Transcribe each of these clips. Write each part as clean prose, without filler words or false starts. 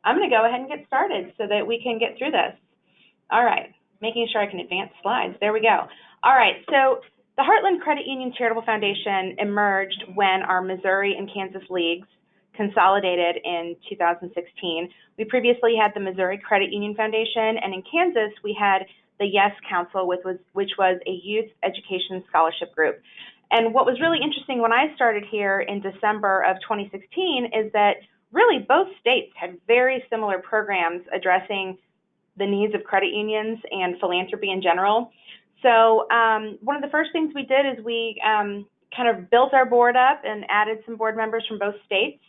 I'm going to go ahead and get started so that we can get through this. All right, making sure I can advance slides. There we go. All right, so the Heartland Credit Union Charitable Foundation emerged when our Missouri and Kansas leagues consolidated in 2016. We previously had the Missouri Credit Union Foundation, and in Kansas we had the Yes Council, which was a youth education scholarship group. And what was really interesting when I started here in December of 2016 is that really both states had very similar programs addressing the needs of credit unions and philanthropy in general. So one of the first things we did is we kind of built our board up and added some board members from both states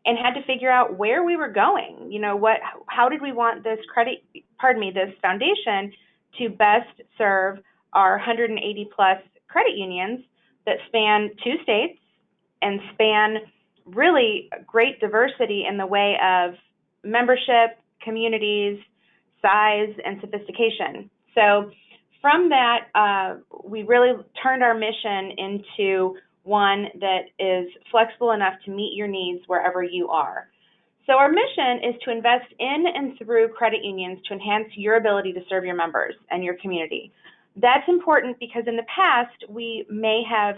and had to figure out where we were going. You know, how did we want this this foundation to best serve our 180 plus credit unions that span 2 states and span really great diversity in the way of membership, communities, size, and sophistication. So from that, we really turned our mission into one that is flexible enough to meet your needs wherever you are. So our mission is to invest in and through credit unions to enhance your ability to serve your members and your community. That's important because in the past, we may have,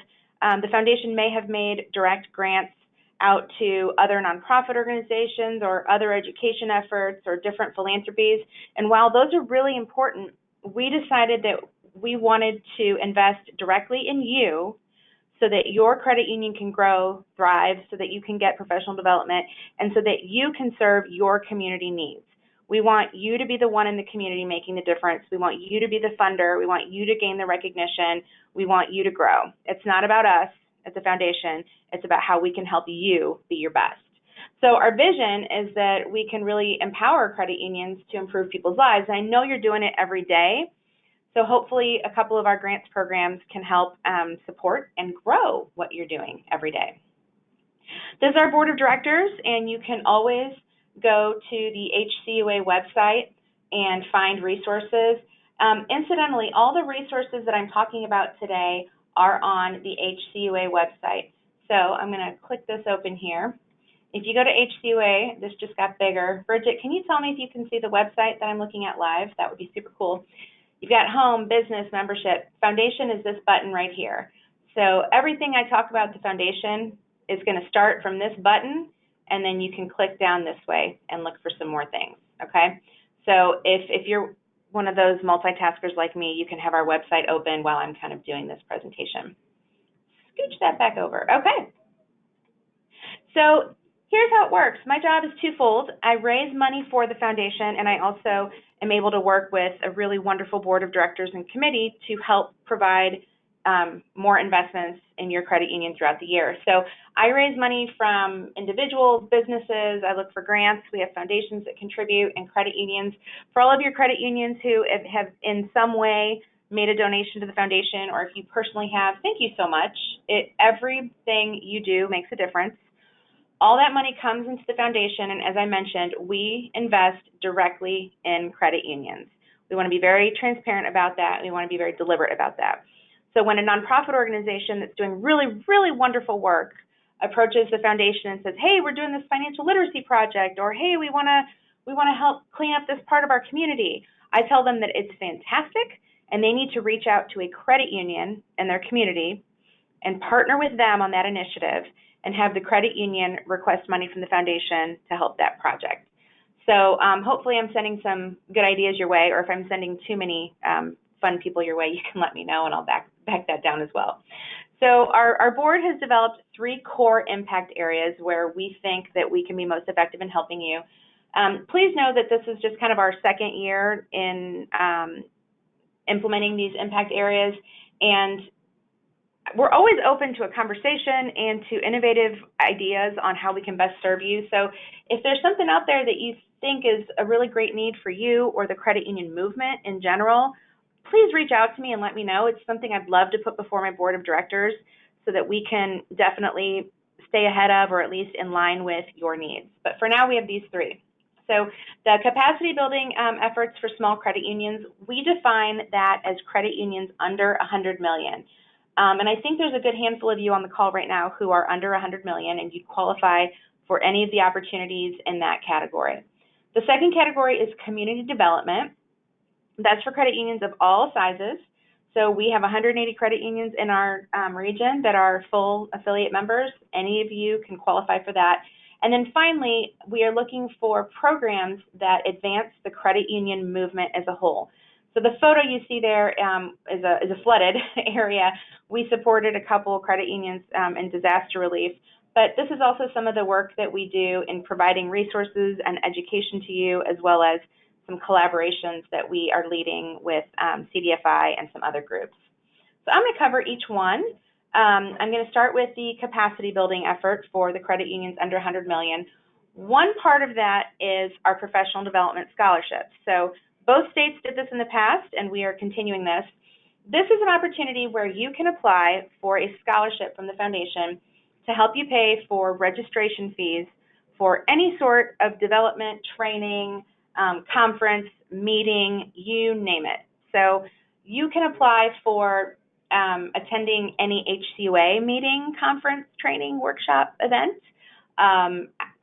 the foundation may have made direct grants out to other nonprofit organizations or other education efforts or different philanthropies. And while those are really important, we decided that we wanted to invest directly in you so that your credit union can grow, thrive, so that you can get professional development, and so that you can serve your community needs. We want you to be the one in the community making the difference. We want you to be the funder. We want you to gain the recognition. We want you to grow. It's not about us as a foundation. It's about how we can help you be your best. So our vision is that we can really empower credit unions to improve people's lives. I know you're doing it every day. So hopefully a couple of our grants programs can help support and grow what you're doing every day. This is our board of directors, and you can always go to the HCUA website and find resources. Incidentally, all the resources that I'm talking about today are on the HCUA website. So I'm going to click this open here. If you go to HCUA, this just got bigger. Bridget, can you tell me if you can see the website that I'm looking at live? That would be super cool. You've got home, business, membership. Foundation is this button right here. So everything I talk about at the foundation is going to start from this button, and then you can click down this way and look for some more things, okay? So if you're one of those multitaskers like me, you can have our website open while I'm kind of doing this presentation. Scooch that back over. Okay. So here's how it works. My job is twofold. I raise money for the foundation, and I also am able to work with a really wonderful board of directors and committee to help provide more investments in your credit union throughout the year. So I raise money from individuals, businesses. I look for grants. We have foundations that contribute and credit unions. For all of your credit unions who have in some way made a donation to the foundation, or if you personally have, thank you so much. Everything you do makes a difference. All that money comes into the foundation, and as I mentioned, we invest directly in credit unions. We want to be very transparent about that. We want to be very deliberate about that. So when a nonprofit organization that's doing really, really wonderful work approaches the foundation and says, hey, we're doing this financial literacy project, or hey, we want to help clean up this part of our community, I tell them that it's fantastic, and they need to reach out to a credit union in their community and partner with them on that initiative and have the credit union request money from the foundation to help that project. So hopefully I'm sending some good ideas your way, or if I'm sending too many fun people your way, you can let me know and I'll back that down as well. So our board has developed 3 core impact areas where we think that we can be most effective in helping you. Please know that this is just kind of our second year in implementing these impact areas, and we're always open to a conversation and to innovative ideas on how we can best serve you. So if there's something out there that you think is a really great need for you or the credit union movement in general, please reach out to me and let me know. It's something I'd love to put before my board of directors so that we can definitely stay ahead of, or at least in line with, your needs. But for now, we have these 3. So the capacity building efforts for small credit unions, we define that as credit unions under 100 million. And I think there's a good handful of you on the call right now who are under 100 million, and you qualify for any of the opportunities in that category. The second category is community development. That's for credit unions of all sizes. So we have 180 credit unions in our region that are full affiliate members. Any of you can qualify for that. And then finally, we are looking for programs that advance the credit union movement as a whole. So the photo you see there is a flooded area. We supported a couple of credit unions in disaster relief, but this is also some of the work that we do in providing resources and education to you, as well as some collaborations that we are leading with CDFI and some other groups. So I'm going to cover each one. I'm going to start with the capacity building effort for the credit unions under 100 million. One part of that is our professional development scholarships. So both states did this in the past, and we are continuing this. This is an opportunity where you can apply for a scholarship from the foundation to help you pay for registration fees for any sort of development, training, conference, meeting, you name it. So you can apply for attending any HCUA meeting, conference, training, workshop, event,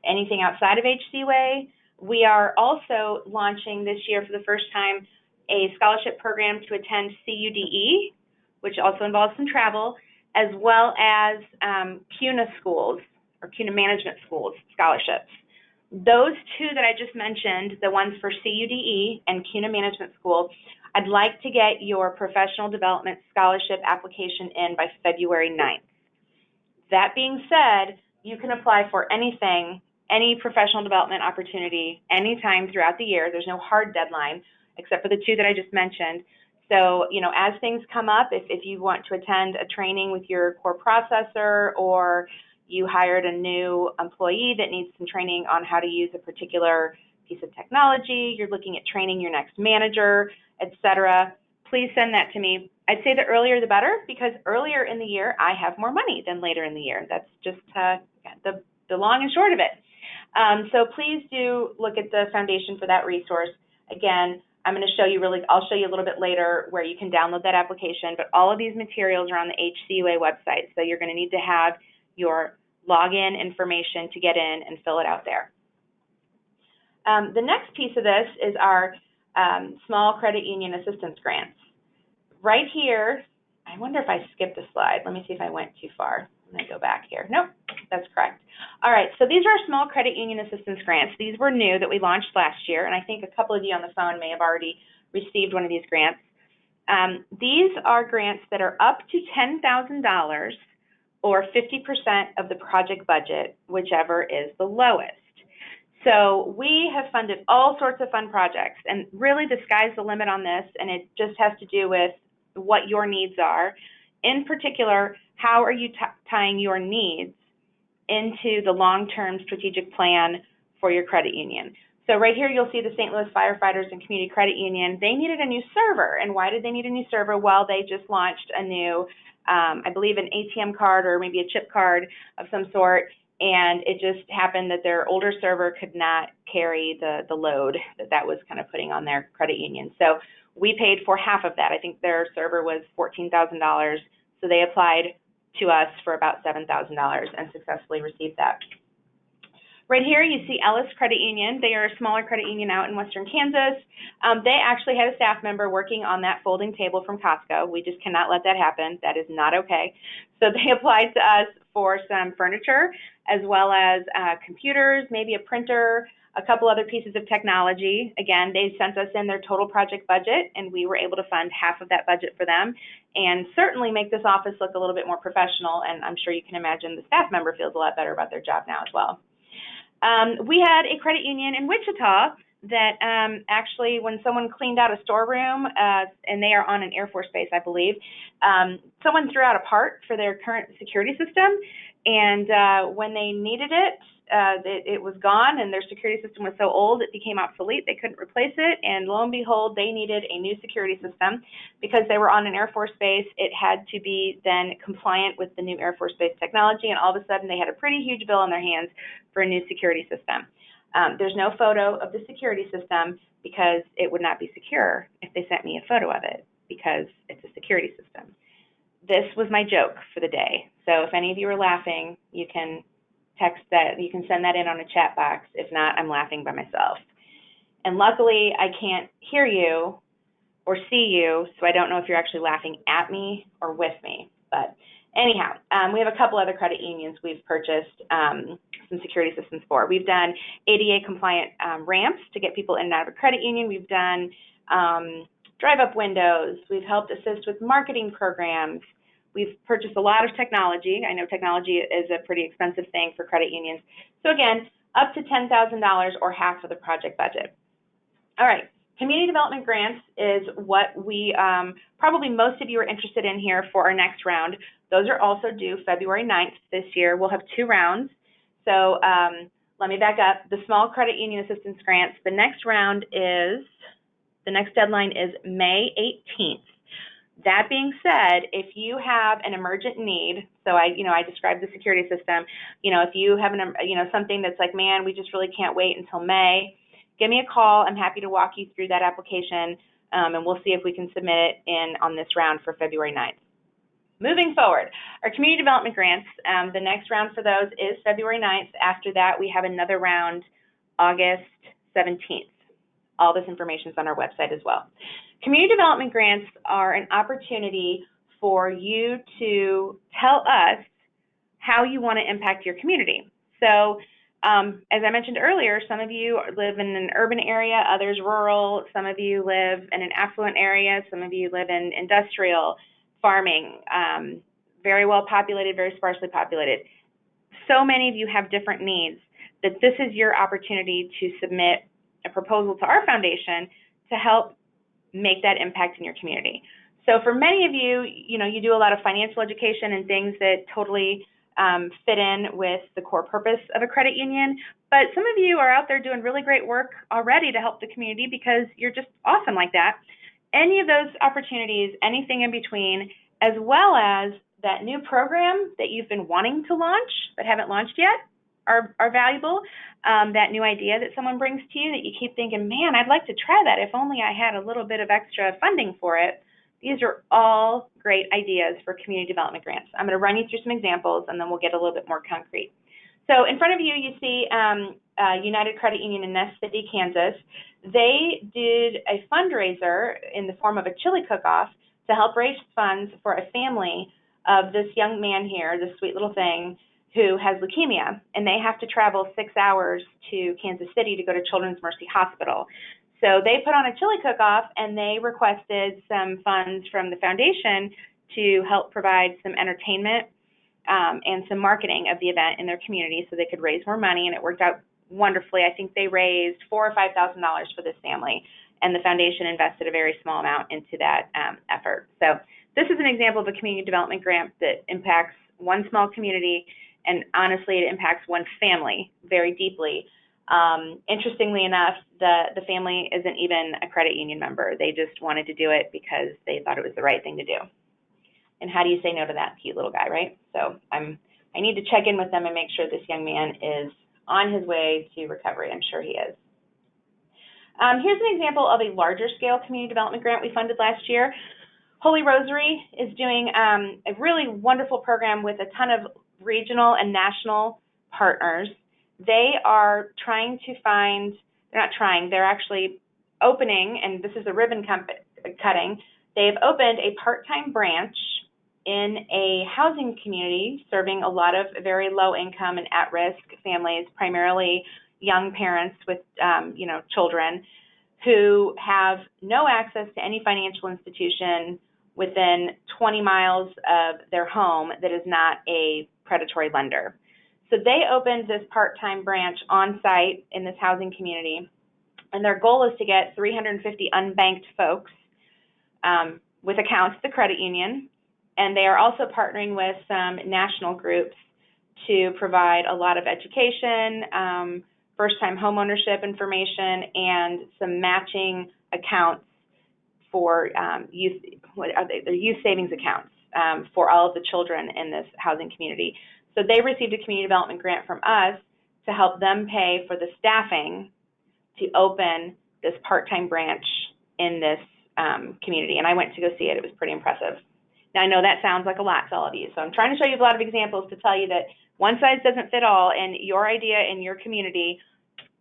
anything outside of HCUA. We are also launching this year for the first time a scholarship program to attend CUDE, which also involves some travel, as well as CUNA schools or CUNA management schools scholarships. Those two that I just mentioned, the ones for CUDE and CUNA Management School, I'd like to get your professional development scholarship application in by February 9th. That being said, you can apply for anything, any professional development opportunity, anytime throughout the year. There's no hard deadline, except for the two that I just mentioned. So, you know, as things come up, if you want to attend a training with your core processor, or you hired a new employee that needs some training on how to use a particular piece of technology, you're looking at training your next manager, etc., please send that to me. I'd say the earlier the better, because earlier in the year I have more money than later in the year. That's just the long and short of it. So please do look at the foundation for that resource. Again, I'm going to show you I'll show you a little bit later where you can download that application, but all of these materials are on the HCUA website, so you're going to need to have your login information to get in and fill it out there. The next piece of this is our small credit union assistance grants. Right here, I wonder if I skipped a slide. Let me see if I went too far. I'm going to go back here. Nope, that's correct. All right, so these are our small credit union assistance grants. These were new that we launched last year, and I think a couple of you on the phone may have already received one of these grants. These are grants that are up to $10,000 or 50% of the project budget, whichever is the lowest. So we have funded all sorts of fun projects, and really the sky's the limit on this, and it just has to do with what your needs are. In particular, how are you tying your needs into the long-term strategic plan for your credit union? So right here you'll see the St. Louis Firefighters and Community Credit Union. They needed a new server. And why did they need a new server? Well, they just launched a new, I believe an ATM card or maybe a chip card of some sort, and it just happened that their older server could not carry the load that was kind of putting on their credit union. So we paid for half of that. I think their server was $14,000, so they applied to us for about $7,000 and successfully received that. Right here you see Ellis Credit Union. They are a smaller credit union out in western Kansas. They actually had a staff member working on that folding table from Costco. We just cannot let that happen. That is not okay. So they applied to us for some furniture, as well as computers, maybe a printer, a couple other pieces of technology. Again, they sent us in their total project budget, and we were able to fund half of that budget for them, and certainly make this office look a little bit more professional. And I'm sure you can imagine the staff member feels a lot better about their job now as well. We had a credit union in Wichita that actually, when someone cleaned out a storeroom, and they are on an Air Force base, I believe, someone threw out a part for their current security system, and when they needed it, it was gone, and their security system was so old it became obsolete. They couldn't replace it, and lo and behold, they needed a new security system. Because they were on an Air Force base, it had to be then compliant with the new Air Force base technology, and all of a sudden they had a pretty huge bill on their hands for a new security system. There's no photo of the security system because it would not be secure if they sent me a photo of it, because it's a security system. This was my joke for the day. So if any of you are laughing, you can text that, you can send that in on a chat box. If not, I'm laughing by myself. And luckily, I can't hear you or see you, so I don't know if you're actually laughing at me or with me. But anyhow, we have a couple other credit unions we've purchased some security systems for. We've done ADA compliant ramps to get people in and out of a credit union. We've done drive-up windows. We've helped assist with marketing programs. We've purchased a lot of technology. I know technology is a pretty expensive thing for credit unions. So again, up to $10,000 or half of the project budget. All right, community development grants is what we, probably most of you are interested in here for our next round. Those are also due February 9th this year. We'll have 2 rounds. So let me back up. The small credit union assistance grants, the next deadline is May 18th. That being said, if you have an emergent need, so I described the security system, if you have something that's like, man, we just really can't wait until May, give me a call. I'm happy to walk you through that application, and we'll see if we can submit it in on this round for February 9th. Moving forward, our community development grants, the next round for those is February 9th. After that, we have another round August 17th. All this information is on our website as well. Community development grants are an opportunity for you to tell us how you want to impact your community. So as I mentioned earlier, some of you live in an urban area, others rural. Some of you live in an affluent area. Some of you live in industrial, farming, very well populated, very sparsely populated. So many of you have different needs that this is your opportunity to submit a proposal to our foundation to help make that impact in your community. So for many of you, you do a lot of financial education and things that totally fit in with the core purpose of a credit union, but some of you are out there doing really great work already to help the community because you're just awesome like that. Any of those opportunities, anything in between, as well as that new program that you've been wanting to launch but haven't launched yet, are valuable. That new idea that someone brings to you that you keep thinking, man, I'd like to try that if only I had a little bit of extra funding for it. These are all great ideas for community development grants. I'm going to run you through some examples and then we'll get a little bit more concrete. So in front of you, you see United Credit Union in Ness City, Kansas. They did a fundraiser in the form of a chili cook-off to help raise funds for a family of this young man here, this sweet little thing, who has leukemia, and they have to travel 6 hours to Kansas City to go to Children's Mercy Hospital. So they put on a chili cook-off, and they requested some funds from the foundation to help provide some entertainment and some marketing of the event in their community so they could raise more money, and it worked out wonderfully. I think they raised $4,000 or $5,000 for this family, and the foundation invested a very small amount into that effort. So this is an example of a community development grant that impacts one small community, and honestly, it impacts one family very deeply. Interestingly enough, the family isn't even a credit union member. They just wanted to do it because they thought it was the right thing to do. And how do you say no to that cute little guy, right? So I need to check in with them and make sure this young man is on his way to recovery. I'm sure he is. Here's an example of a larger scale community development grant we funded last year. Holy Rosary is doing a really wonderful program with a ton of regional and national partners. They are trying to find, they're actually opening, and this is a ribbon cutting, they've opened a part-time branch in a housing community serving a lot of very low income and at-risk families, primarily young parents with children who have no access to any financial institution within 20 miles of their home that is not a predatory lender. So they opened this part-time branch on site in this housing community, and their goal is to get 350 unbanked folks with accounts at the credit union, and they are also partnering with some national groups to provide a lot of education, first-time homeownership information, and some matching accounts for youth savings accounts for all of the children in this housing community. So they received a community development grant from us to help them pay for the staffing to open this part-time branch in this community. And I went to go see it. It was pretty impressive. Now, I know that sounds like a lot to all of you, so I'm trying to show you a lot of examples to tell you that one size doesn't fit all, and your idea in your community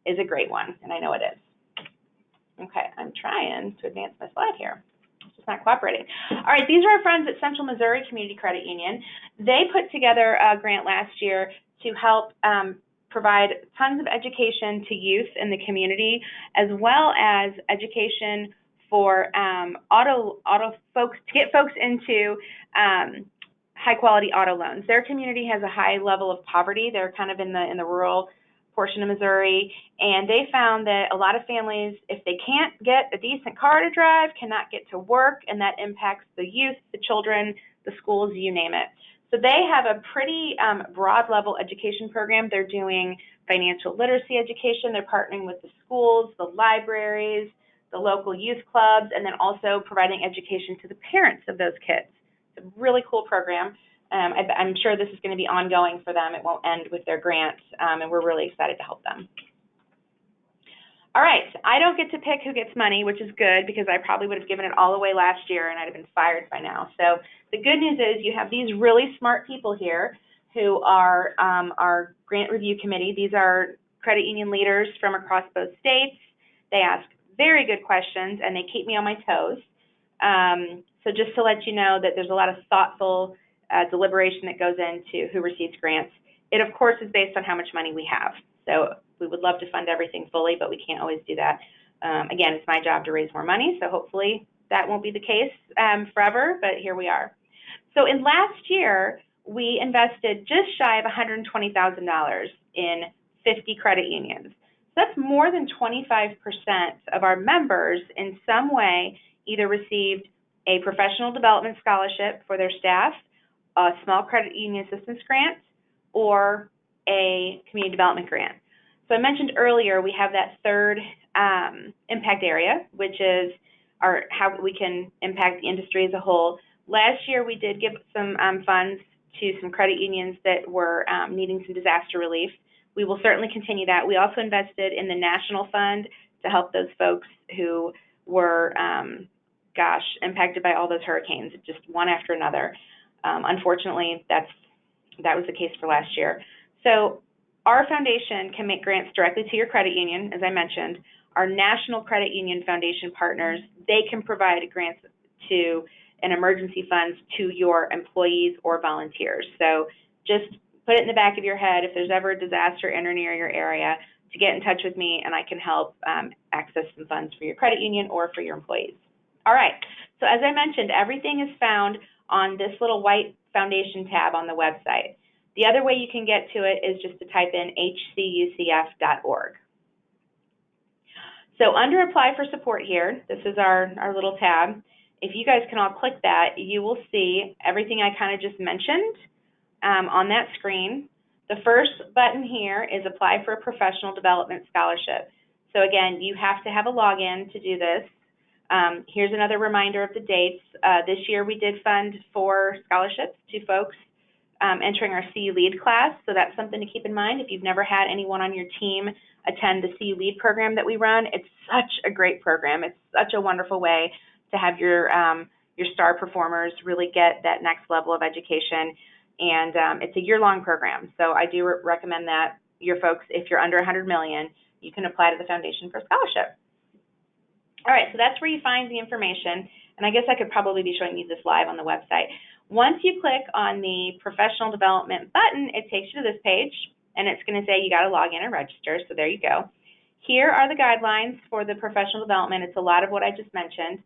is a great one, and I know it is. Okay, I'm trying to advance my slide here. It's just not cooperating. All right, these are our friends at Central Missouri Community Credit Union. They put together a grant last year to help provide tons of education to youth in the community, as well as education for auto folks, to get folks into high quality auto loans. Their community has a high level of poverty. They're kind of in the rural portion of Missouri, and they found that a lot of families, if they can't get a decent car to drive, cannot get to work, and that impacts the youth, the children, the schools, you name it. So they have a pretty broad level education program. They're doing financial literacy education. They're partnering with the schools, the libraries, the local youth clubs, and then also providing education to the parents of those kids. It's a really cool program. I'm sure this is going to be ongoing for them. It won't end with their grant, and we're really excited to help them. All right, I don't get to pick who gets money, which is good because I probably would have given it all away last year and I'd have been fired by now. So the good news is you have these really smart people here who are our grant review committee. These are credit union leaders from across both states. They ask very good questions and they keep me on my toes. So just to let you know that there's a lot of thoughtful deliberation that goes into who receives grants. It, of course, is based on how much money we have. So we would love to fund everything fully, but we can't always do that. Again, it's my job to raise more money, so hopefully that won't be the case forever, but here we are. So in last year, we invested just shy of $120,000 in 50 credit unions. So that's more than 25% of our members in some way either received a professional development scholarship for their staff, a small credit union assistance grant, or a community development grant. So I mentioned earlier we have that third impact area, which is how we can impact the industry as a whole. Last year we did give some funds to some credit unions that were needing some disaster relief. We will certainly continue that. We also invested in the National Fund to help those folks who were, impacted by all those hurricanes, just one after another. Unfortunately, that was the case for last year. So our foundation can make grants directly to your credit union, as I mentioned. Our National Credit Union Foundation partners, they can provide grants to and emergency funds to your employees or volunteers. So just put it in the back of your head, if there's ever a disaster in or near your area, to get in touch with me and I can help access some funds for your credit union or for your employees. All right, so as I mentioned, everything is found on this little white foundation tab on the website. The other way you can get to it is just to type in hcucf.org. So under Apply for Support here, this is our little tab. If you guys can all click that, you will see everything I kind of just mentioned on that screen. The first button here is Apply for a Professional Development Scholarship. So again, you have to have a login to do this. Here's another reminder of the dates. This year we did fund 4 scholarships to folks entering our CU Lead class, so that's something to keep in mind. If you've never had anyone on your team attend the CU Lead program that we run, it's such a great program. It's such a wonderful way to have your star performers really get that next level of education, and it's a year-long program. So I do recommend that your folks, if you're under 100 million, you can apply to the foundation for a scholarship. All right, so that's where you find the information, and I guess I could probably be showing you this live on the website. Once you click on the professional development button, it takes you to this page, and it's going to say you got to log in and register, so there you go. Here are the guidelines for the professional development. It's a lot of what I just mentioned.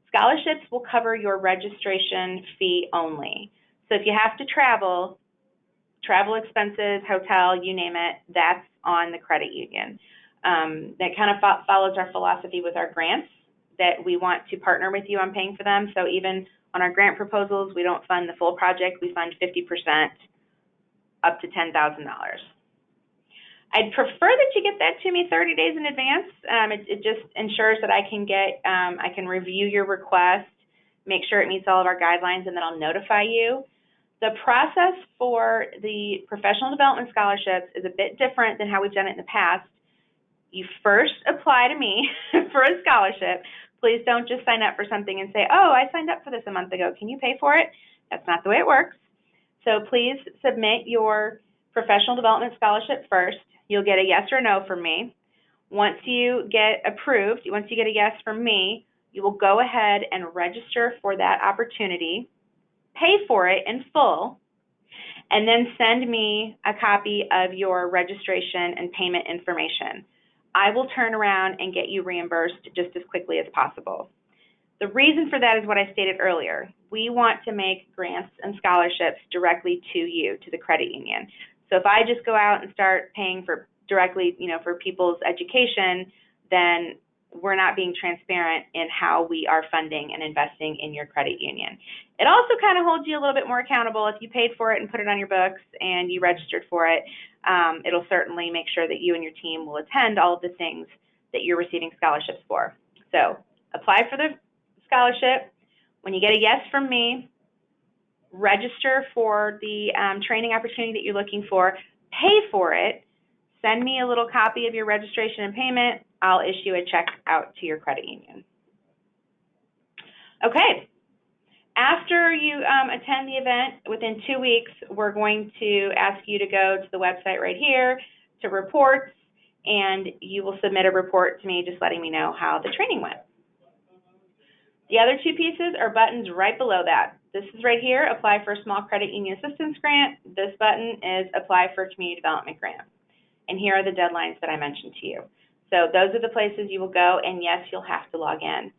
Scholarships will cover your registration fee only. So if you have to travel expenses, hotel, you name it, that's on the credit union. That kind of follows our philosophy with our grants, that we want to partner with you on paying for them. So even on our grant proposals, we don't fund the full project, we fund 50% up to $10,000. I'd prefer that you get that to me 30 days in advance. It just ensures that I can review your request, make sure it meets all of our guidelines, and then I'll notify you. The process for the professional development scholarships is a bit different than how we've done it in the past. You first apply to me for a scholarship. Please don't just sign up for something and say, oh, I signed up for this a month ago. Can you pay for it? That's not the way it works. So please submit your professional development scholarship first. You'll get a yes or no from me. once you get approved, once you get a yes from me, you will go ahead and register for that opportunity, pay for it in full, and then send me a copy of your registration and payment information. I will turn around and get you reimbursed just as quickly as possible. The reason for that is what I stated earlier. We want to make grants and scholarships directly to you, to the credit union. So if I just go out and start paying for directly, for people's education, then we're not being transparent in how we are funding and investing in your credit union. It also kind of holds you a little bit more accountable. If you paid for it and put it on your books and you registered for it, it'll certainly make sure that you and your team will attend all of the things that you're receiving scholarships for. So apply for the scholarship. When you get a yes from me, register for the training opportunity that you're looking for, pay for it, send me a little copy of your registration and payment. I'll issue a check out to your credit union. Okay. After you attend the event, within 2 weeks, we're going to ask you to go to the website right here to reports, and you will submit a report to me just letting me know how the training went. The other two pieces are buttons right below that. This is right here, apply for a small credit union assistance grant. This button is apply for a community development grant. And here are the deadlines that I mentioned to you. So those are the places you will go, and yes, you'll have to log in.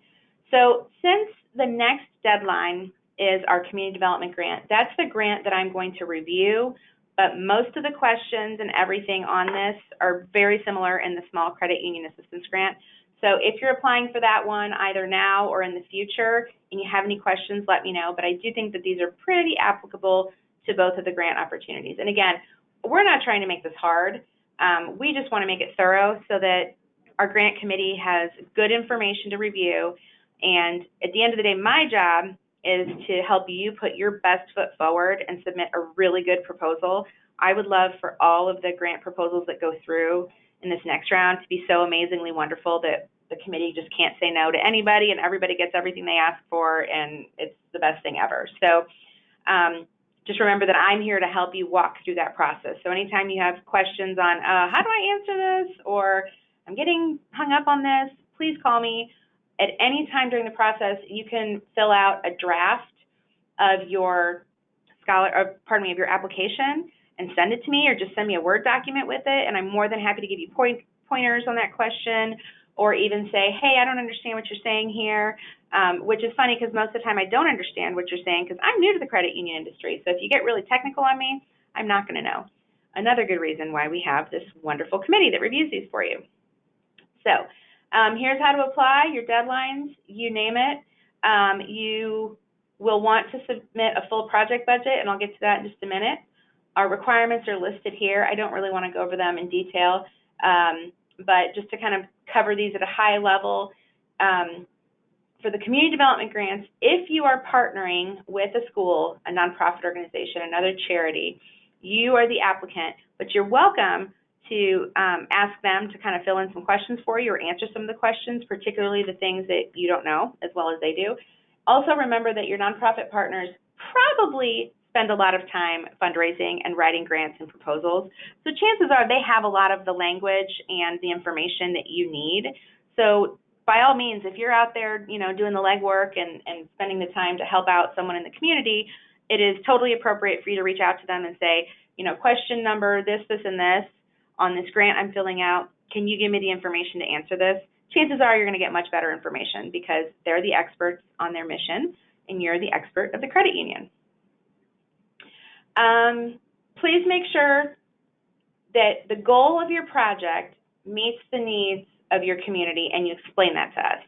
So since the next deadline is our community development grant, that's the grant that I'm going to review, but most of the questions and everything on this are very similar in the small credit union assistance grant. So if you're applying for that one either now or in the future and you have any questions, let me know. But I do think that these are pretty applicable to both of the grant opportunities. And again, we're not trying to make this hard. We just want to make it thorough so that our grant committee has good information to review. And at the end of the day, my job is to help you put your best foot forward and submit a really good proposal. I would love for all of the grant proposals that go through in this next round to be so amazingly wonderful that the committee just can't say no to anybody and everybody gets everything they ask for, and it's the best thing ever. So just remember that I'm here to help you walk through that process. So anytime you have questions on how do I answer this, or I'm getting hung up on this, please call me. At any time during the process, you can fill out a draft of your of your application and send it to me, or just send me a Word document with it, and I'm more than happy to give you pointers on that question, or even say, hey, I don't understand what you're saying here, which is funny because most of the time I don't understand what you're saying because I'm new to the credit union industry. So if you get really technical on me, I'm not going to know. Another good reason why we have this wonderful committee that reviews these for you. So here's how to apply, your deadlines, you name it. You will want to submit a full project budget, and I'll get to that in just a minute. Our requirements are listed here. I don't really want to go over them in detail, but just to kind of cover these at a high level, for the community development grants, if you are partnering with a school, a nonprofit organization, another charity, you are the applicant, but you're welcome to ask them to kind of fill in some questions for you or answer some of the questions, particularly the things that you don't know as well as they do. Also remember that your nonprofit partners probably spend a lot of time fundraising and writing grants and proposals. So chances are they have a lot of the language and the information that you need. So by all means, if you're out there, doing the legwork and spending the time to help out someone in the community, it is totally appropriate for you to reach out to them and say, question number this, and this on this grant I'm filling out. Can you give me the information to answer this? Chances are you're going to get much better information because they're the experts on their mission and you're the expert of the credit union. Please make sure that the goal of your project meets the needs of your community and you explain that to us.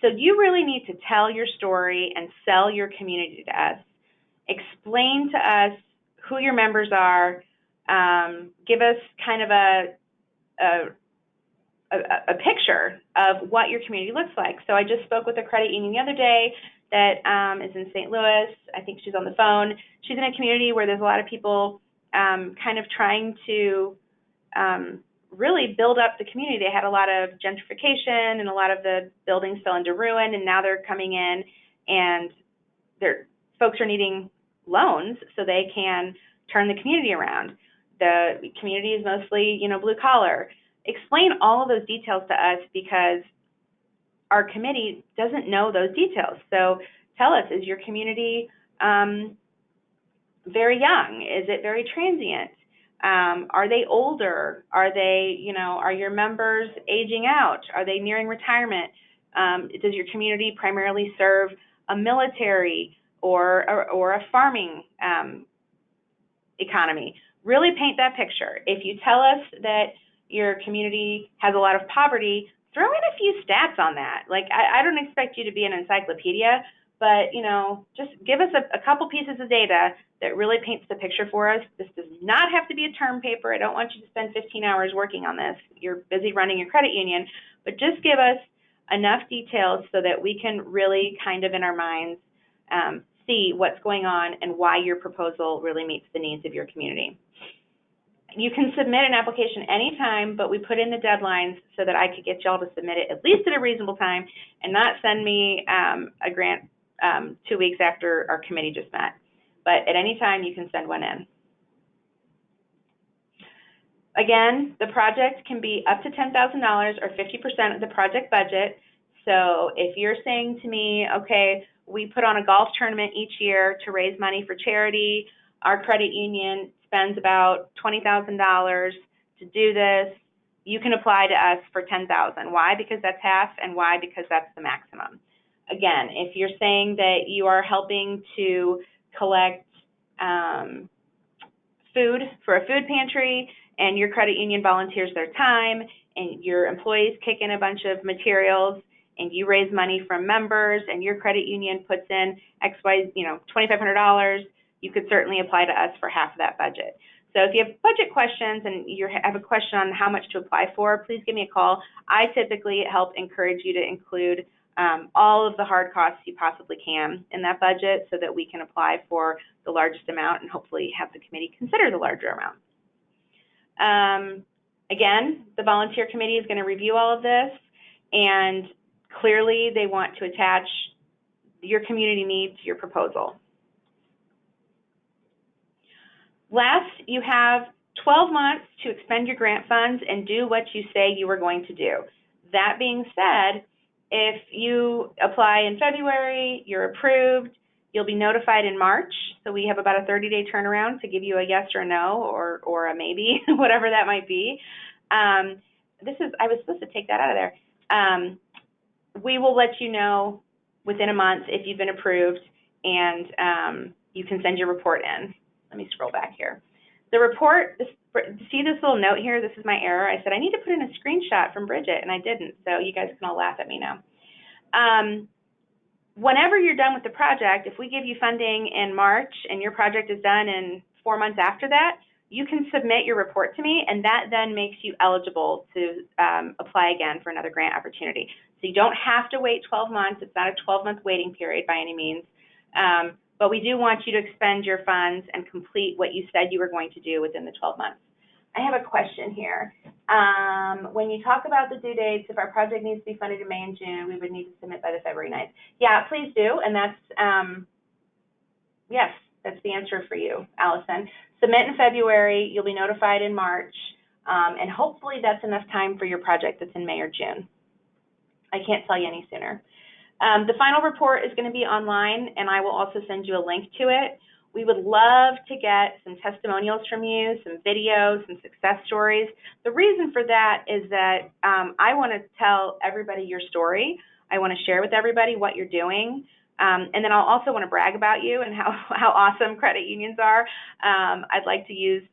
So you really need to tell your story and sell your community to us. Explain to us who your members are. Give us kind of a picture of what your community looks like. So I just spoke with a credit union the other day that is in St. Louis. I think she's on the phone. She's in a community where there's a lot of people kind of trying to really build up the community. They had a lot of gentrification and a lot of the buildings fell into ruin, and now they're coming in and folks are needing loans so they can turn the community around. The community is mostly, blue collar. explain all of those details to us, because our committee doesn't know those details. So tell us, is your community very young? Is it very transient? Are they older? Are they, are your members aging out? Are they nearing retirement? Does your community primarily serve a military or a farming economy? Really paint that picture. If you tell us that your community has a lot of poverty, throw in a few stats on that. Like, I don't expect you to be an encyclopedia, but, just give us a couple pieces of data that really paints the picture for us. This does not have to be a term paper. I don't want you to spend 15 hours working on this. You're busy running your credit union, but just give us enough details so that we can really kind of in our minds see what's going on and why your proposal really meets the needs of your community. You can submit an application anytime, but we put in the deadlines so that I could get y'all to submit it at least at a reasonable time and not send me a grant 2 weeks after our committee just met. But at any time, you can send one in. Again, the project can be up to $10,000 or 50% of the project budget. So if you're saying to me, okay, we put on a golf tournament each year to raise money for charity, our credit union spends about $20,000 to do this, you can apply to us for $10,000. Why? Because that's half, and why? Because that's the maximum. Again, if you're saying that you are helping to collect food for a food pantry, and your credit union volunteers their time, and your employees kick in a bunch of materials, and you raise money from members, and your credit union puts in $2,500, you could certainly apply to us for half of that budget. So if you have budget questions and you have a question on how much to apply for, please give me a call. I typically help encourage you to include all of the hard costs you possibly can in that budget so that we can apply for the largest amount and hopefully have the committee consider the larger amount. Again, the volunteer committee is going to review all of this, and clearly they want to attach your community needs to your proposal. Last, you have 12 months to expend your grant funds and do what you say you are going to do. That being said, if you apply in February, you're approved, you'll be notified in March. So we have about a 30-day turnaround to give you a yes or a no or a maybe, whatever that might be. I was supposed to take that out of there. We will let you know within a month if you've been approved, and you can send your report in. Let me scroll back here. The report, see this little note here? This is my error. I said I need to put in a screenshot from Bridget, and I didn't, so you guys can all laugh at me now. Whenever you're done with the project, if we give you funding in March and your project is done in 4 months after that, you can submit your report to me, and that then makes you eligible to apply again for another grant opportunity. So you don't have to wait 12 months. It's not a 12-month waiting period by any means. But we do want you to expend your funds and complete what you said you were going to do within the 12 months. I have a question here. When you talk about the due dates, if our project needs to be funded in May and June, we would need to submit by the February 9th. Yeah, please do, and that's, yes, that's the answer for you, Allison. Submit in February, you'll be notified in March, and hopefully that's enough time for your project that's in May or June. I can't tell you any sooner. The final report is going to be online, and I will also send you a link to it. We would love to get some testimonials from you, some videos, some success stories. The reason for that is that I want to tell everybody your story. I want to share with everybody what you're doing. And then I'll also want to brag about you and how awesome credit unions are. I'd like to use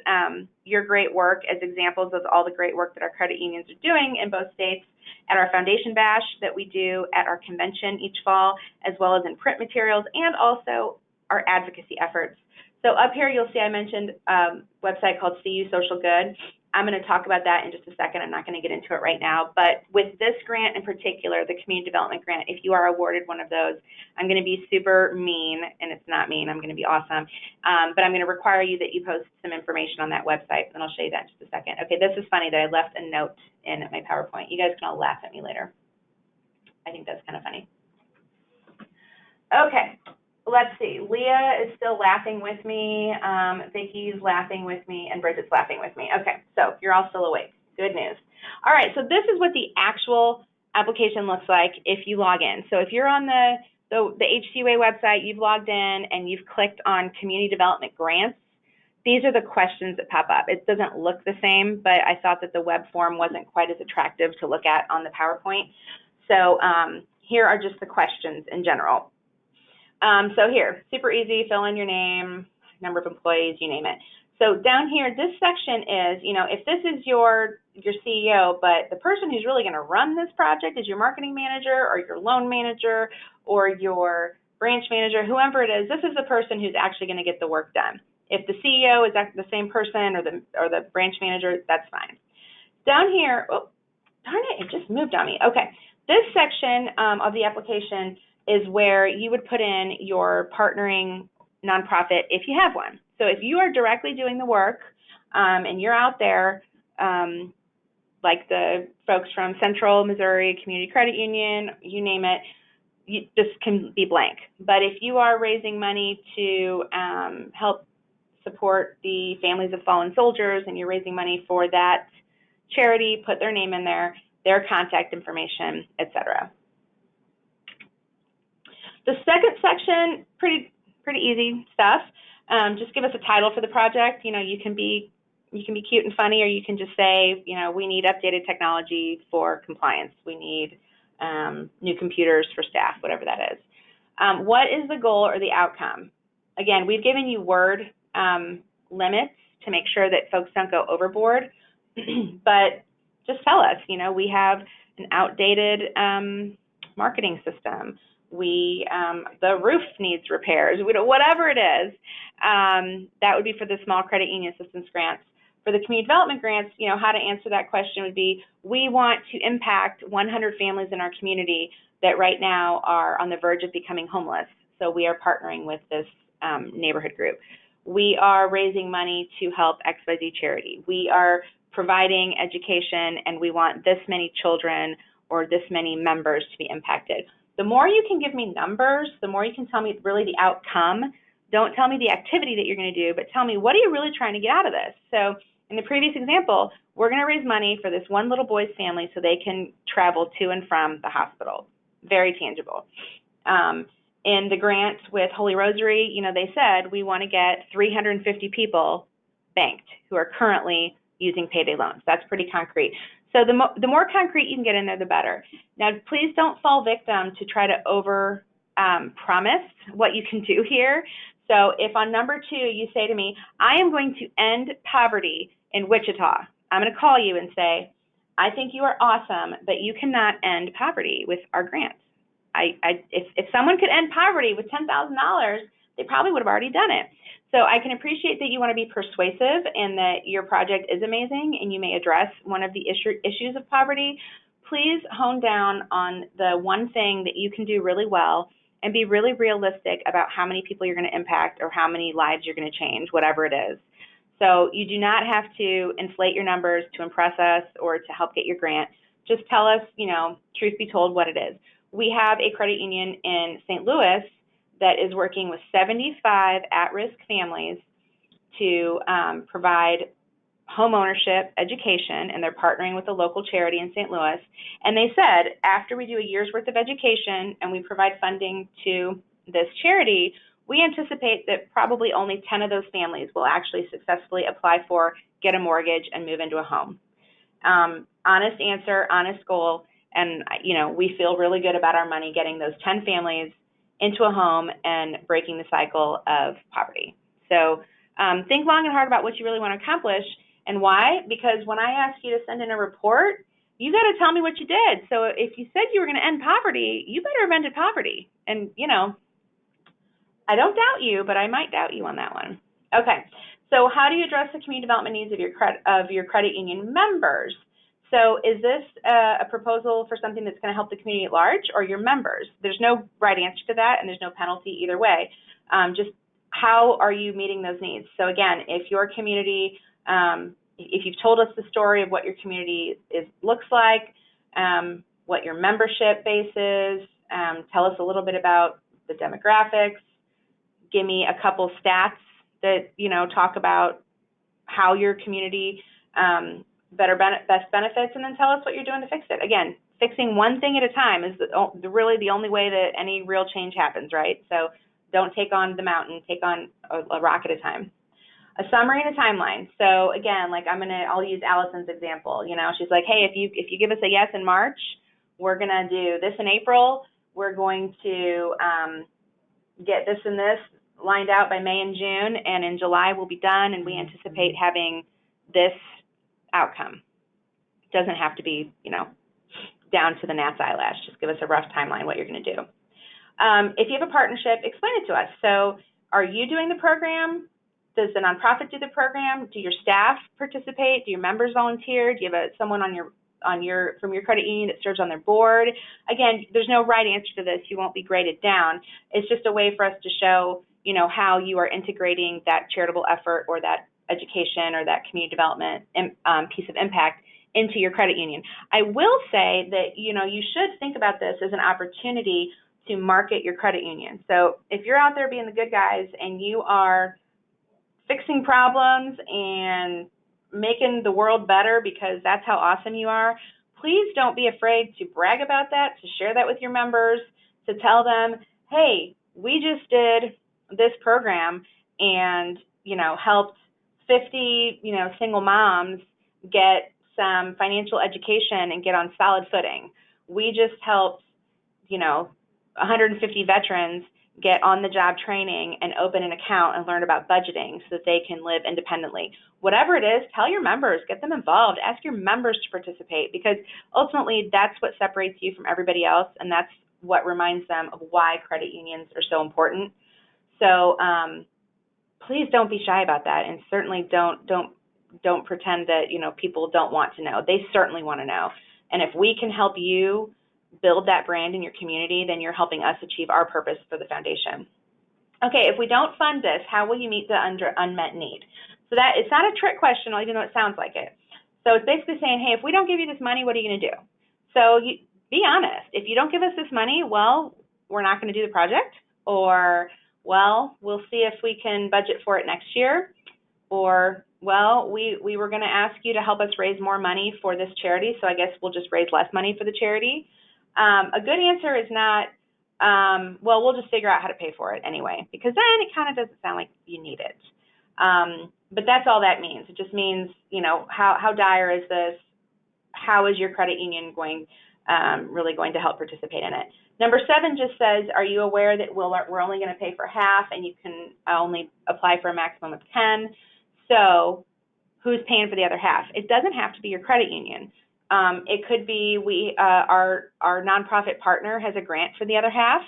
your great work as examples of all the great work that our credit unions are doing in both states at our foundation bash that we do at our convention each fall, as well as in print materials and also our advocacy efforts. So up here you'll see I mentioned a website called CU Social Good. I'm going to talk about that in just a second. I'm not going to get into it right now. But with this grant in particular, the Community Development Grant, if you are awarded one of those, I'm going to be super mean, and it's not mean. I'm going to be awesome. But I'm going to require you that you post some information on that website, and I'll show you that in just a second. Okay, this is funny that I left a note in my PowerPoint. You guys can all laugh at me later. I think that's kind of funny. Okay. Let's see, Leah is still laughing with me, Vicky's laughing with me, and Bridget's laughing with me. Okay, so you're all still awake. Good news. All right, so this is what the actual application looks like if you log in. So if you're on the HCUA website, you've logged in and you've clicked on Community Development Grants, these are the questions that pop up. It doesn't look the same, but I thought that the web form wasn't quite as attractive to look at on the PowerPoint. So here are just the questions in general. So here, super easy, fill in your name, number of employees, you name it. So down here, this section is, if this is your CEO, but the person who's really going to run this project is your marketing manager or your loan manager or your branch manager, whoever it is, this is the person who's actually going to get the work done. If the CEO is the same person or the branch manager, that's fine. Down here, oh, darn it just moved on me. Okay, this section of the application is where you would put in your partnering nonprofit if you have one. So if you are directly doing the work and you're out there, like the folks from Central Missouri Community Credit Union, you name it, this can be blank. But if you are raising money to help support the families of fallen soldiers and you're raising money for that charity, put their name in there, their contact information, etc. The second section, pretty easy stuff. Just give us a title for the project. You can be cute and funny, or you can just say, we need updated technology for compliance. We need new computers for staff, whatever that is. What is the goal or the outcome? Again, we've given you word limits to make sure that folks don't go overboard, but just tell us, we have an outdated marketing system. The roof needs repairs, whatever it is. That would be for the small credit union assistance grants. For the community development grants, how to answer that question would be, we want to impact 100 families in our community that right now are on the verge of becoming homeless. So we are partnering with this neighborhood group. We are raising money to help XYZ charity. We are providing education and we want this many children or this many members to be impacted. The more you can give me numbers, the more you can tell me really the outcome. Don't tell me the activity that you're going to do, but tell me, what are you really trying to get out of this? So in the previous example, we're going to raise money for this one little boy's family so they can travel to and from the hospital. Very tangible. In the grant with Holy Rosary, they said we want to get 350 people banked who are currently using payday loans. That's pretty concrete. So the more concrete you can get in there, the better. Now, please don't fall victim to try to over promise what you can do here. So if on number 2 you say to me, I am going to end poverty in Wichita, I'm going to call you and say, I think you are awesome, but you cannot end poverty with our grants. If someone could end poverty with $10,000, they probably would have already done it. So I can appreciate that you want to be persuasive and that your project is amazing and you may address one of the issues of poverty. Please hone down on the one thing that you can do really well and be really realistic about how many people you're going to impact or how many lives you're going to change, whatever it is. So you do not have to inflate your numbers to impress us or to help get your grant. Just tell us, truth be told, what it is. We have a credit union in St. Louis that is working with 75 at-risk families to provide home ownership education, and they're partnering with a local charity in St. Louis. And they said, after we do a year's worth of education and we provide funding to this charity, we anticipate that probably only 10 of those families will actually successfully apply for, get a mortgage, and move into a home. Honest answer, honest goal, and we feel really good about our money getting those 10 families into a home and breaking the cycle of poverty. So think long and hard about what you really want to accomplish. And why? Because when I ask you to send in a report, you got to tell me what you did. So if you said you were going to end poverty, you better have ended poverty. And, I don't doubt you, but I might doubt you on that one. Okay, so how do you address the community development needs of your credit union members? So is this a proposal for something that's going to help the community at large or your members? There's no right answer to that, and there's no penalty either way. Just how are you meeting those needs? So again, if your community, if you've told us the story of what your community looks like, what your membership base is, tell us a little bit about the demographics, give me a couple stats that, talk about how your community best benefits, and then tell us what you're doing to fix it. Again, fixing one thing at a time is really the only way that any real change happens, right? So don't take on the mountain, take on a rock at a time. A summary and a timeline. So again, like I'll use Allison's example. You know, she's like, hey, if you give us a yes in March, we're gonna do this in April. We're going to get this and this lined out by May and June, and in July we'll be done, and we anticipate having this outcome. It doesn't have to be, you know, down to the gnat's eyelash. Just give us a rough timeline what you're going to do. If you have a partnership, explain it to us. So are you doing the program? Does the nonprofit do the program? Do your staff participate? Do your members volunteer? Do you have someone from your credit union that serves on their board? Again, there's no right answer to this. You won't be graded down. It's just a way for us to show, you know, how you are integrating that charitable effort or that education or that community development piece of impact into your credit union. I will say that, you know, you should think about this as an opportunity to market your credit union. So if you're out there being the good guys and you are fixing problems and making the world better because that's how awesome you are, please don't be afraid to brag about that, to share that with your members, to tell them, hey, we just did this program and, you know, helped 50, you know, single moms get some financial education and get on solid footing. We just helped, you know, 150 veterans get on-the-job training and open an account and learn about budgeting so that they can live independently. Whatever it is, tell your members, get them involved, ask your members to participate, because ultimately that's what separates you from everybody else, and that's what reminds them of why credit unions are so important. So please don't be shy about that, and certainly don't pretend that, you know, people don't want to know. They certainly want to know. And if we can help you build that brand in your community, then you're helping us achieve our purpose for the foundation. Okay, if we don't fund this, how will you meet the unmet need? So that it's not a trick question, even though it sounds like it. So it's basically saying, hey, if we don't give you this money, what are you going to do? So be honest. If you don't give us this money, well, we're not going to do the project, or, well, we'll see if we can budget for it next year, or, well, we were going to ask you to help us raise more money for this charity, so I guess we'll just raise less money for the charity. A good answer is not, well, we'll just figure out how to pay for it anyway, because then it kind of doesn't sound like you need it. But that's all that means. It just means, you know, how dire is this? How is your credit union really going to help participate in it? Number 7 just says, are you aware that we're only going to pay for half and you can only apply for a maximum of 10? So who's paying for the other half? It doesn't have to be your credit union. It could be our nonprofit partner has a grant for the other half.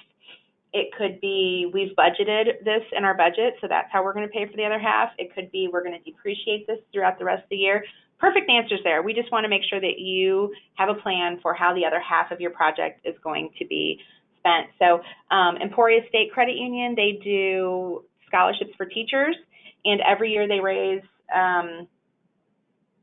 It could be we've budgeted this in our budget, so that's how we're going to pay for the other half. It could be we're going to depreciate this throughout the rest of the year. Perfect answers there. We just want to make sure that you have a plan for how the other half of your project is going to be spent. So Emporia State Credit Union, they do scholarships for teachers, and every year they raise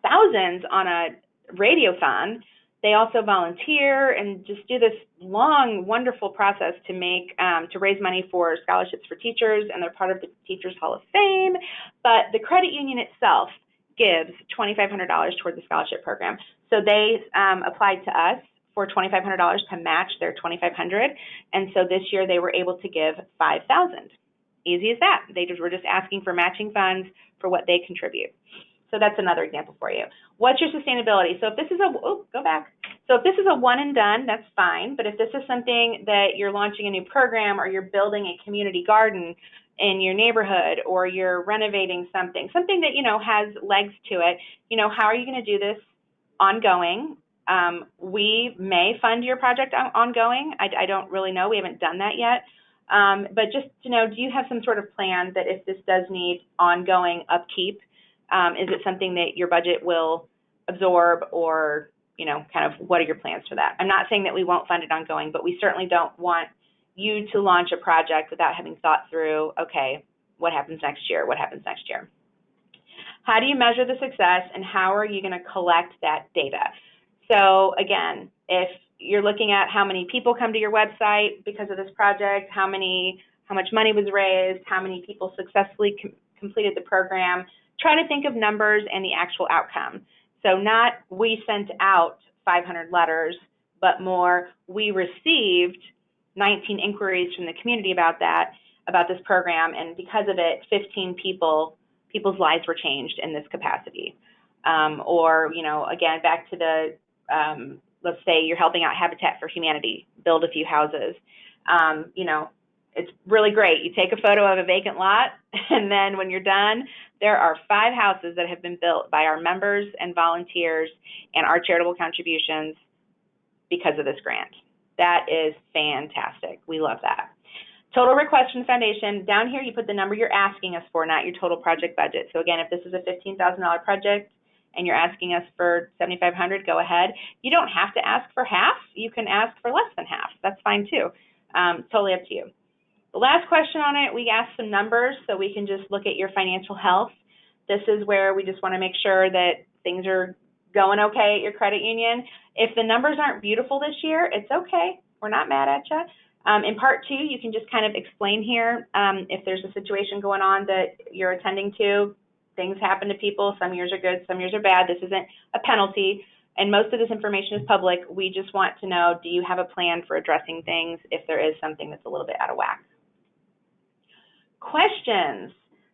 thousands on a radiothon. They also volunteer and just do this long, wonderful process to raise money for scholarships for teachers, and they're part of the Teachers Hall of Fame. But the credit union itself gives $2,500 toward the scholarship program. So they applied to us for $2,500 to match their $2,500, and so this year they were able to give $5,000. Easy as that. They were just asking for matching funds for what they contribute. So that's another example for you. What's your sustainability? So if this is So if this is a one and done, that's fine. But if this is something that you're launching a new program, or you're building a community garden in your neighborhood, or you're renovating something that, you know, has legs to it, you know, how are you going to do this ongoing? We may fund your project ongoing. I don't really know. We haven't done that yet. But just to know, do you have some sort of plan that if this does need ongoing upkeep, is it something that your budget will absorb, or, you know, kind of what are your plans for that? I'm not saying that we won't fund it ongoing, but we certainly don't want you to launch a project without having thought through, okay, what happens next year? What happens next year? How do you measure the success, and how are you going to collect that data? So again, if you're looking at how many people come to your website because of this project, how much money was raised, how many people successfully completed the program, try to think of numbers and the actual outcome. So not we sent out 500 letters, but more we received 19 inquiries from the community about this program, and because of it, 15 people's lives were changed in this capacity. Or, again, back to the, let's say you're helping out Habitat for Humanity, build a few houses. It's really great. You take a photo of a vacant lot, and then when you're done, there are 5 houses that have been built by our members and volunteers and our charitable contributions because of this grant. That is fantastic. We love that. Total request from the foundation. Down here, you put the number you're asking us for, not your total project budget. So again, if this is a $15,000 project and you're asking us for $7,500, go ahead. You don't have to ask for half. You can ask for less than half. That's fine too. Totally up to you. The last question on it, we asked some numbers so we can just look at your financial health. This is where we just want to make sure that things are going okay at your credit union. If the numbers aren't beautiful this year, it's okay. We're not mad at you. In part 2, you can just kind of explain here if there's a situation going on that you're attending to. Things happen to people. Some years are good, some years are bad. This isn't a penalty, and most of this information is public. We just want to know, do you have a plan for addressing things if there is something that's a little bit out of whack? Questions.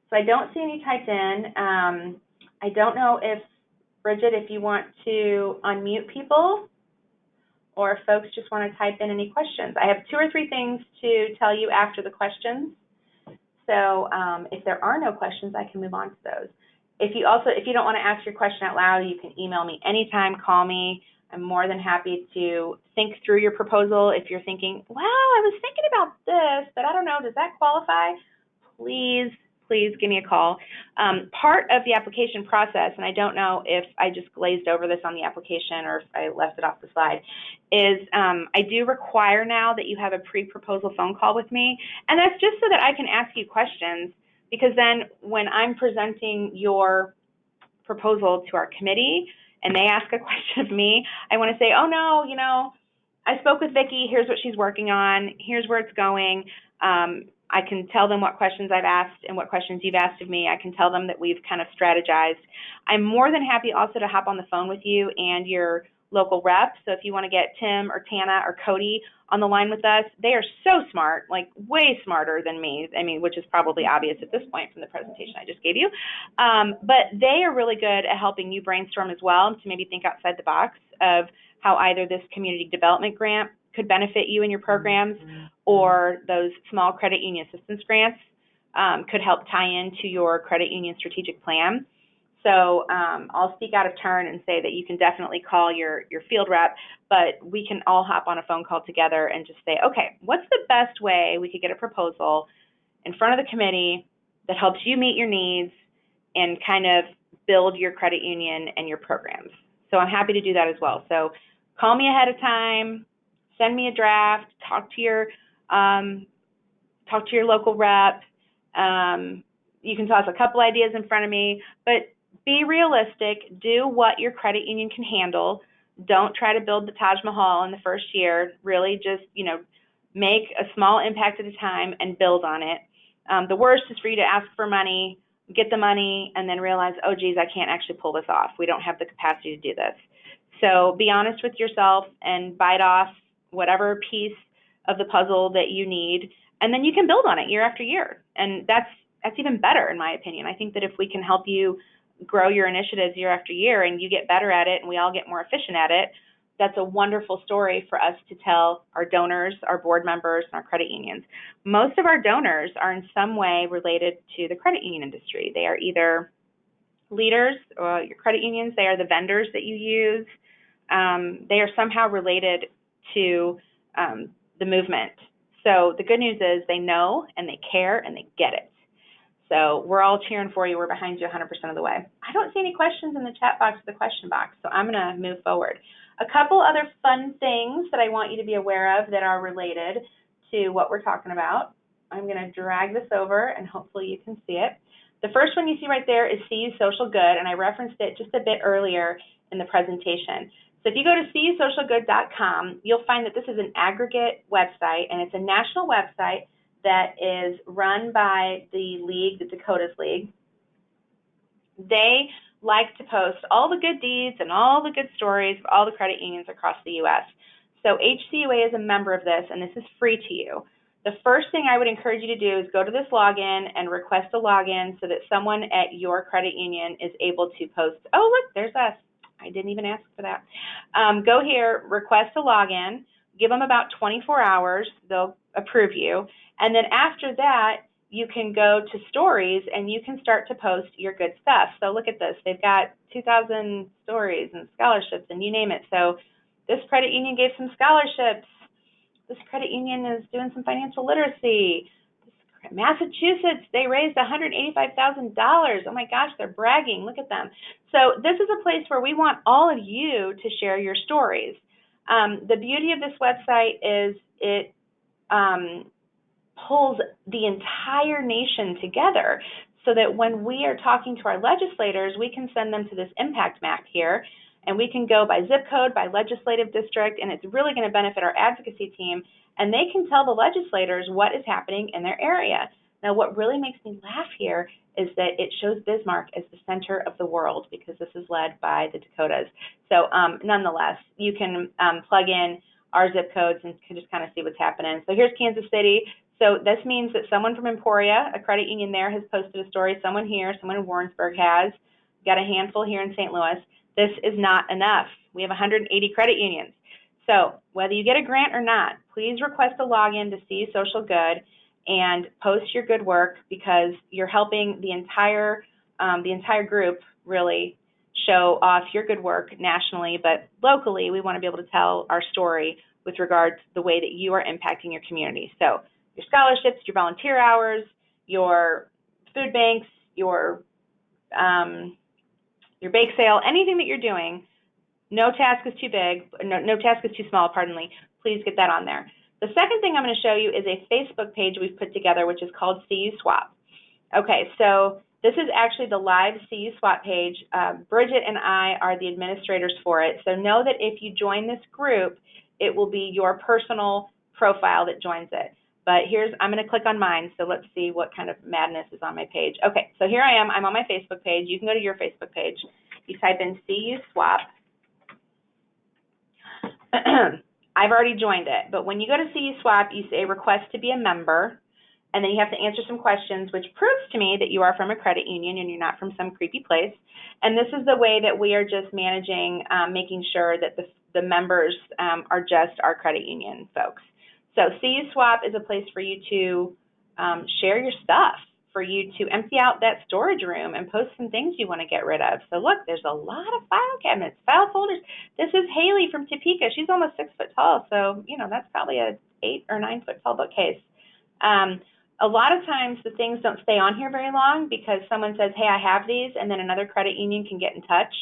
So I don't see any typed in. I don't know if, Bridget, if you want to unmute people or if folks just want to type in any questions. I have 2 or 3 things to tell you after the questions. So if there are no questions, I can move on to those. If you don't want to ask your question out loud, you can email me anytime, call me. I'm more than happy to think through your proposal. If you're thinking, wow, I was thinking about this, but I don't know, does that qualify? Please give me a call. Part of the application process, and I don't know if I just glazed over this on the application or if I left it off the slide, is I do require now that you have a pre-proposal phone call with me, and that's just so that I can ask you questions, because then when I'm presenting your proposal to our committee and they ask a question of me, I want to say, oh no, I spoke with Vicki, here's what she's working on, here's where it's going. I can tell them what questions I've asked and what questions you've asked of me. I can tell them that we've kind of strategized. I'm more than happy also to hop on the phone with you and your local rep. So if you want to get Tim or Tana or Cody on the line with us, they are so smart, like way smarter than me. I mean, which is probably obvious at this point from the presentation I just gave you. But they are really good at helping you brainstorm as well to maybe think outside the box of how either this community development grant could benefit you in your programs, or those small credit union assistance grants could help tie into your credit union strategic plan. So I'll speak out of turn and say that you can definitely call your field rep, but we can all hop on a phone call together and just say, okay, what's the best way we could get a proposal in front of the committee that helps you meet your needs and kind of build your credit union and your programs. So I'm happy to do that as well. So call me ahead of time, send me a draft, talk to your local rep. You can toss a couple ideas in front of me, but be realistic. Do what your credit union can handle. Don't try to build the Taj Mahal in the first year. Really just, make a small impact at a time and build on it. The worst is for you to ask for money, get the money, and then realize, oh, geez, I can't actually pull this off. We don't have the capacity to do this. So be honest with yourself and bite off whatever piece of the puzzle that you need, and then you can build on it year after year. And that's even better, in my opinion. I think that if we can help you grow your initiatives year after year and you get better at it and we all get more efficient at it, that's a wonderful story for us to tell our donors, our board members, and our credit unions. Most of our donors are in some way related to the credit union industry. They are either leaders or your credit unions, they are the vendors that you use. They are somehow related to the movement. So the good news is they know and they care and they get it. So we're all cheering for you. We're behind you 100% of the way. I don't see any questions in the chat box or the question box, so I'm going to move forward. A couple other fun things that I want you to be aware of that are related to what we're talking about. I'm going to drag this over and hopefully you can see it. The first one you see right there is CU Social Good, and I referenced it just a bit earlier in the presentation. So if you go to cusocialgood.com, you'll find that this is an aggregate website, and it's a national website that is run by the league, the Dakotas League. They like to post all the good deeds and all the good stories of all the credit unions across the U.S. So HCUA is a member of this, and this is free to you. The first thing I would encourage you to do is go to this login and request a login so that someone at your credit union is able to post. Oh, look, there's us. I didn't even ask for that. Go here, request a login, give them about 24 hours. They'll approve you. And then after that, you can go to stories and you can start to post your good stuff. So look at this. They've got 2,000 stories and scholarships and you name it. So this credit union gave some scholarships. This credit union is doing some financial literacy. Massachusetts, they raised $185,000. Oh my gosh, they're bragging. Look at them. So this is a place where we want all of you to share your stories. The beauty of this website is it pulls the entire nation together so that when we are talking to our legislators, we can send them to this impact map here, and we can go by zip code, by legislative district, and it's really going to benefit our advocacy team, and they can tell the legislators what is happening in their area. Now, what really makes me laugh here is that it shows Bismarck as the center of the world because this is led by the Dakotas. So nonetheless, you can plug in our zip codes and can just kind of see what's happening. So here's Kansas City. So this means that someone from Emporia, a credit union there, has posted a story. Someone here, someone in Warrensburg has. Got a handful here in St. Louis. This is not enough. We have 180 credit unions. So whether you get a grant or not, please request a login to See Social Good and post your good work because you're helping the entire group really show off your good work nationally, but locally we want to be able to tell our story with regard to the way that you are impacting your community. So your scholarships, your volunteer hours, your food banks, your bake sale, anything that you're doing, no task is too big, no task is too small, pardon me, please get that on there. The second thing I'm going to show you is a Facebook page we've put together, which is called CU Swap. Okay, so this is actually the live CU Swap page. Bridget and I are the administrators for it, so know that if you join this group, it will be your personal profile that joins it. But I'm going to click on mine, so let's see what kind of madness is on my page. Okay, so here I am. I'm on my Facebook page. You can go to your Facebook page. You type in CU Swap. I've already joined it, but when you go to CU Swap, you say request to be a member, and then you have to answer some questions, which proves to me that you are from a credit union and you're not from some creepy place. And this is the way that we are just managing, making sure that the members are just our credit union folks. So CU Swap is a place for you to share your stuff, for you to empty out that storage room and post some things you want to get rid of. So look, there's a lot of file cabinets, file folders. This is Haley from Topeka. She's almost 6 foot tall, so that's probably a 8 or 9 foot tall bookcase. A lot of times the things don't stay on here very long because someone says, hey, I have these, and then another credit union can get in touch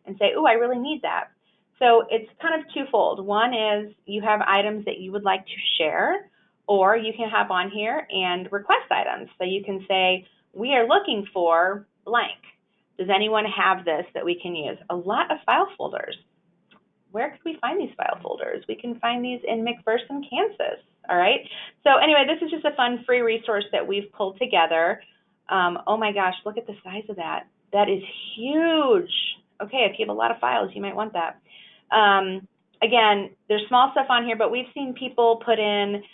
and say, oh, I really need that. So it's kind of twofold. One is you have items that you would like to share, or you can hop on here and request items. So you can say, we are looking for blank. Does anyone have this that we can use? A lot of file folders. Where could we find these file folders? We can find these in McPherson, Kansas. All right. So anyway, this is just a fun free resource that we've pulled together. Oh my gosh, look at the size of that. That is huge. Okay, if you have a lot of files, you might want that. Again, there's small stuff on here, but we've seen people put in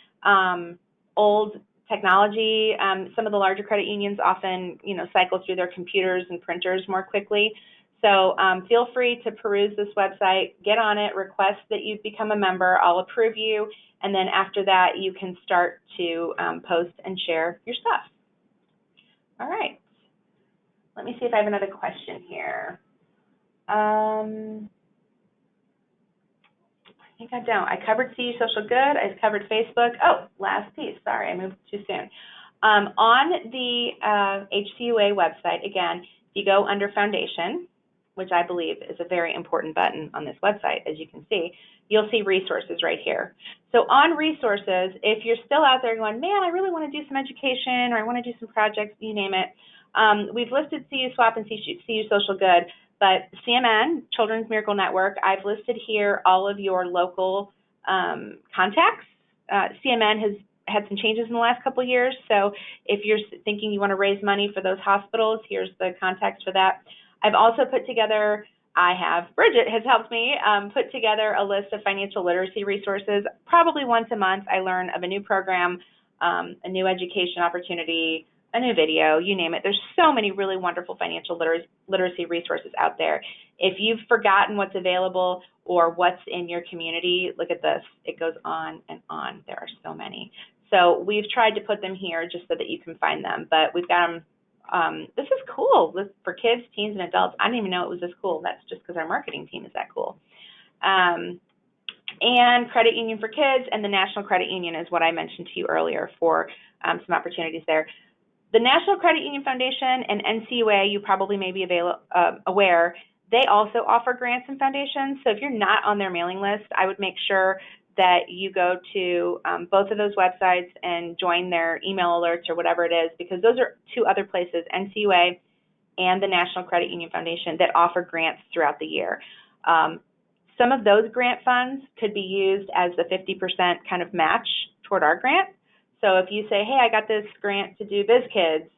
old technology. Some of the larger credit unions often, cycle through their computers and printers more quickly. So feel free to peruse this website, get on it, request that you become a member. I'll approve you, and then after that, you can start to post and share your stuff. All right. Let me see if I have another question here. I think I don't. I covered CU Social Good. I covered Facebook. Oh, last piece. Sorry, I moved too soon. On the HCUA website, again, you go under Foundation, which I believe is a very important button on this website, as you can see. You'll see resources right here. So on resources, if you're still out there going, man, I really want to do some education, or I want to do some projects, you name it, we've listed CU Swap and CU Social Good. But CMN, Children's Miracle Network, I've listed here all of your local contacts. CMN has had some changes in the last couple of years, so if you're thinking you want to raise money for those hospitals, here's the contacts for that. I've also put together, Bridget has helped me put together a list of financial literacy resources. Probably once a month I learn of a new program, a new education opportunity, a new video, you name it. There's so many really wonderful financial literacy resources out there. If you've forgotten what's available or what's in your community, look at this. It goes on and on. There are so many. So we've tried to put them here just so that you can find them, but we've got them. This is cool for kids, teens, and adults. I didn't even know it was this cool. That's just because our marketing team is that cool. And Credit Union for Kids and the National Credit Union is what I mentioned to you earlier for some opportunities there. The National Credit Union Foundation and NCUA, you probably may be aware, they also offer grants and foundations. So if you're not on their mailing list, I would make sure that you go to both of those websites and join their email alerts or whatever it is, because those are two other places, NCUA and the National Credit Union Foundation, that offer grants throughout the year. Some of those grant funds could be used as the 50% kind of match toward our grant. So if you say, hey, I got this grant to do BizKids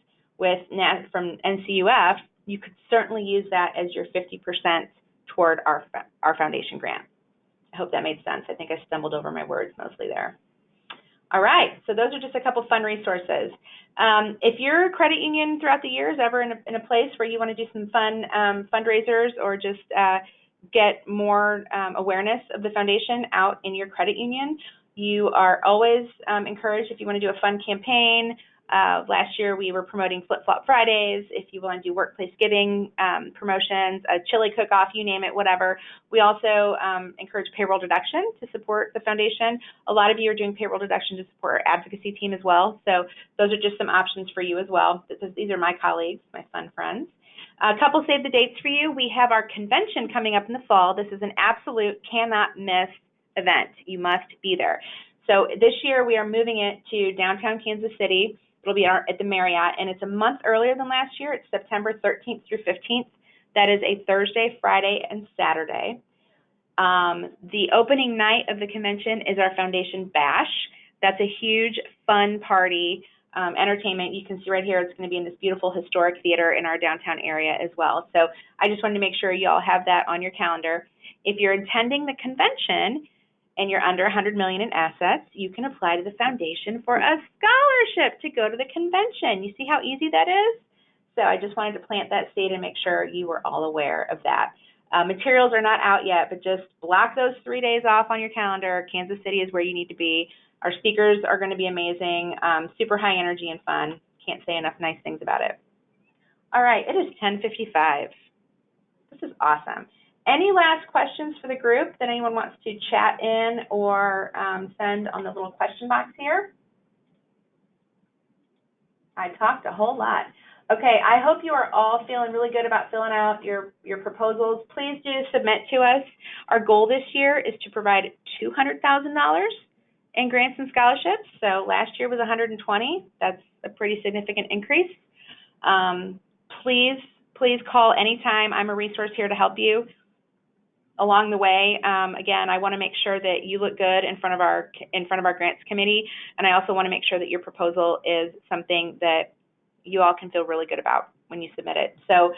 from NCUF, you could certainly use that as your 50% toward our foundation grant. I hope that made sense. I think I stumbled over my words mostly there. All right, so those are just a couple fun resources. If your credit union throughout the year is ever in a place where you want to do some fun fundraisers or just get more awareness of the foundation out in your credit union, you are always encouraged if you want to do a fun campaign. Last year we were promoting Flip-Flop Fridays. If you want to do workplace giving promotions, a chili cook-off, you name it, whatever. We also encourage payroll deduction to support the foundation. A lot of you are doing payroll deduction to support our advocacy team as well. So those are just some options for you as well. These are my colleagues, my fun friends. A couple save the dates for you. We have our convention coming up in the fall. This is an absolute cannot miss event. You must be there. So this year we are moving it to downtown Kansas City. It'll be at the Marriott, and it's a month earlier than last year. It's September 13th through 15th. That is a Thursday, Friday, and Saturday. The opening night of the convention is our Foundation Bash. That's a huge, fun party, entertainment. You can see right here, it's going to be in this beautiful historic theater in our downtown area as well. So I just wanted to make sure you all have that on your calendar. If you're attending the convention and you're under $100 million in assets, you can apply to the foundation for a scholarship to go to the convention. You see how easy that is? So I just wanted to plant that seed and make sure you were all aware of that. Materials are not out yet, but just block those 3 days off on your calendar. Kansas City is where you need to be. Our speakers are going to be amazing, super high energy and fun. Can't say enough nice things about it. All right, it is 10:55. This is awesome. Any last questions for the group that anyone wants to chat in or send on the little question box here? I talked a whole lot. Okay, I hope you are all feeling really good about filling out your proposals. Please do submit to us. Our goal this year is to provide $200,000 in grants and scholarships. So last year was 120. That's a pretty significant increase. Please call anytime. I'm a resource here to help you along the way. Again, I want to make sure that you look good in front of our grants committee, and I also want to make sure that your proposal is something that you all can feel really good about when you submit it. So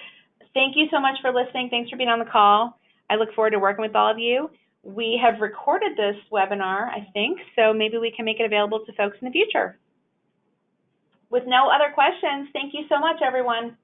thank you so much for listening. Thanks for being on the call. I look forward to working with all of you. We have recorded this webinar, I think, so maybe we can make it available to folks in the future. With no other questions, thank you so much, everyone.